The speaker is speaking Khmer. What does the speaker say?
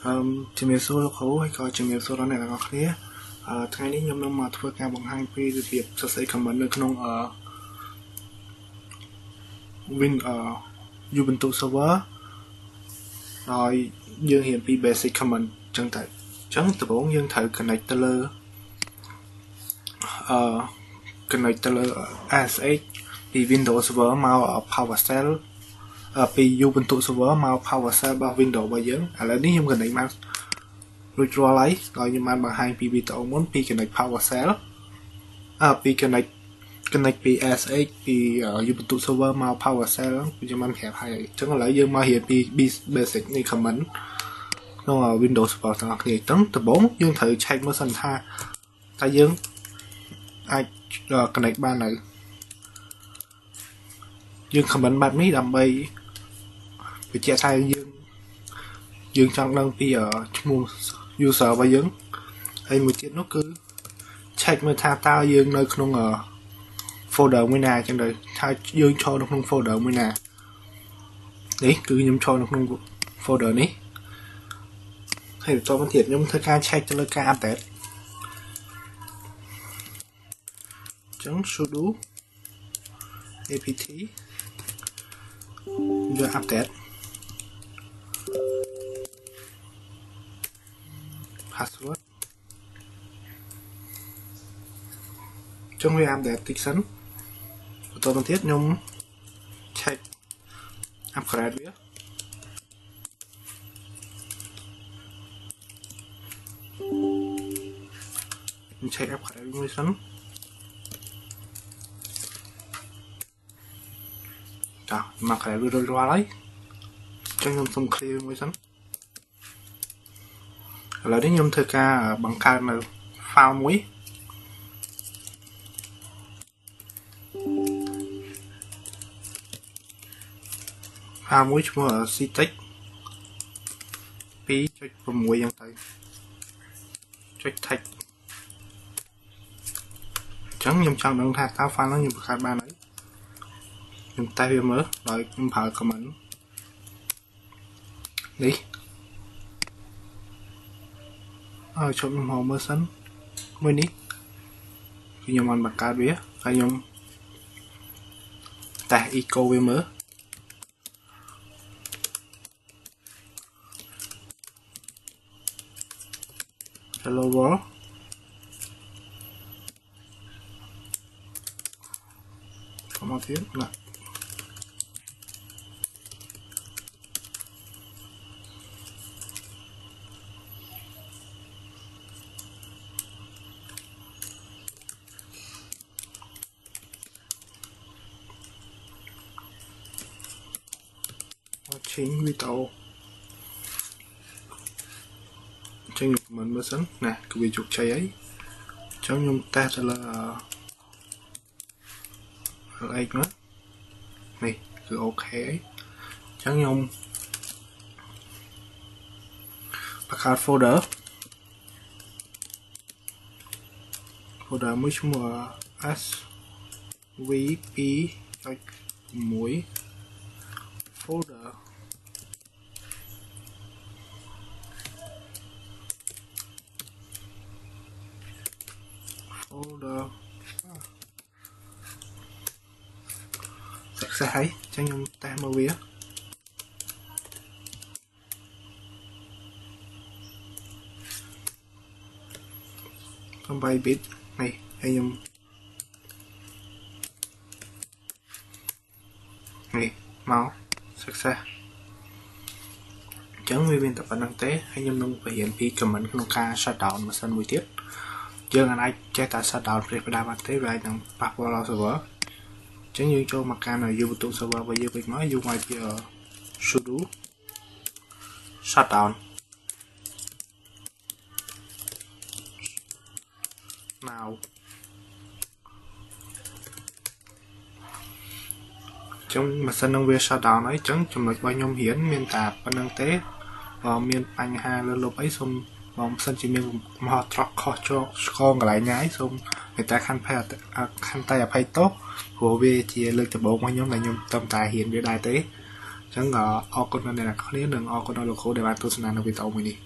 ជំរាបសួរលោកគ្រូហើយក៏ជំរាបសួរដល់អ្នកទាំងអស់គ្នាថ្ងៃនេះខ្ញុំនឹងមកធ្វើការបង្ហាញពីរបៀបសរសេរ comment នៅក្នុងUbuntu server ហើយយើងរៀនពី basic comment ចឹងតែអញ្ចឹងដំបូងយើងត្រូវ connect ទៅលើSSH ពី Windows server មក PowerShell ពី Ubuntu server មក PowerShell របស់ Windows របស់យើងឥឡូវនេះខ្ញុំ connect មករួចរាល់ហើយខ្ញុំបានបង្ហាញពីវីដេអូមុនពី connect PowerShell ពី connect ពី SSH ពី Ubuntu server មក PowerShell ខ្ញុំបានប្រាប់ហើយអញ្ចឹងឥឡូវយើងមករៀនពី basic នៃ comment ក្នុង Windows server ទាំងអស់គ្នាអញ្ចឹងដំបូងយើងត្រូវ check មើលសិនថាតើយើងអាច connect បាននៅយើង comment បែបនេះដើម្បីបញ្ជាក់ថាយើងចង់ដឹងពីឈ្មោះ user របស់យើងហើយមួយទៀតនោះគឺ check មើលថាតើយើងនៅក្នុង folder មួយណាអញ្ចឹងទៅថាយើងចូលនៅក្នុង folder មួយណានេះគឺខ្ញុំចូលនៅក្នុង folder នេះហើយបន្តមកទៀតខ្ញុំធ្វើការ check ទៅលើការ update អញ្ចឹង sudo apt យក update password ចុងវា update តិចសិនបន្តមកទៀតខ្ញុំ check upgrade វាខ្ញុំ check upgrade មួយសិនចាមក upgrade វារួចរាល់ហើយអញ្ចឹងខ្ញុំសុំ clear មួយសិនឥឡូវនេះខ្ញុំធ្វើការបង្កើតនៅ file មួយឈ្មោះ ctext 2.6 យ៉ាងទៅចុច text អញ្ចឹងខ្ញុំចង់ដឹងថាតើ file ហ្នឹងខ្ញុំបង្កើតបានហើយខ្ញុំតែវាមើលដោយខ្ញុំប្រើ command នេះហើយជប់ខ្ញុំមកមើលសិនមួយនេះគឺខ្ញុំបានបង្កើតវាហើយខ្ញុំតែ echo វាមើលhello world មកទៀតណាwatching video ចឹងខ្ញុំមើលសិនណាគឺវាជោគជ័យហើយចឹងខ្ញុំតេស្តទៅលើ LX មកនេះគឺអូខេចឹងខ្ញុំបង្កើត folder មួយឈ្មោះ svp.6 folder success ហើយចឹងខ្ញុំតេស្តមើលវា8 bit នេះហើយខ្ញុំនេះមក success អញ្ចឹងវាមានតែប៉ុណ្្នឹងទេហើយខ្ញុំនឹងបង្រៀនពី comment ក្នុងការ shutdown ម៉ាស៊ីនមួយទៀតយើងអាចចេះតែ shutdown ផ្លេសផ្ដាបានទេវាអាចនឹងប៉ះពាល់ដល់ server អញ្ចឹងយើងចូលមកកាន់ Ubuntu server របស់យើងវិញមកយើងមកពី sudo shutdown now ចឹងម៉ាស៊ីននឹងវា shutdown ហើយចឹងចំណុចរបស់ខ្ញុំរៀនមានតែប៉ុណ្្នឹងទេបើមានបញ្ហាលើលុបអីសូមបងសិនជាមានកំហុសត្រកខុសឆ្គងកន្លែងណាយសូមមេត្តាខន្តីអភ័យទោសព្រោះវាជាលើកដំបូងរបស់ខ្ញុំដែលខ្ញុំត្រឹមតែរៀនវាដែរទេអញ្ចឹងអរគុណដល់អ្នកនរគ្នានិងអរគុណដល់លោកគ្រូដែលបានទស្សនានៅវីដេអូមួយនេះ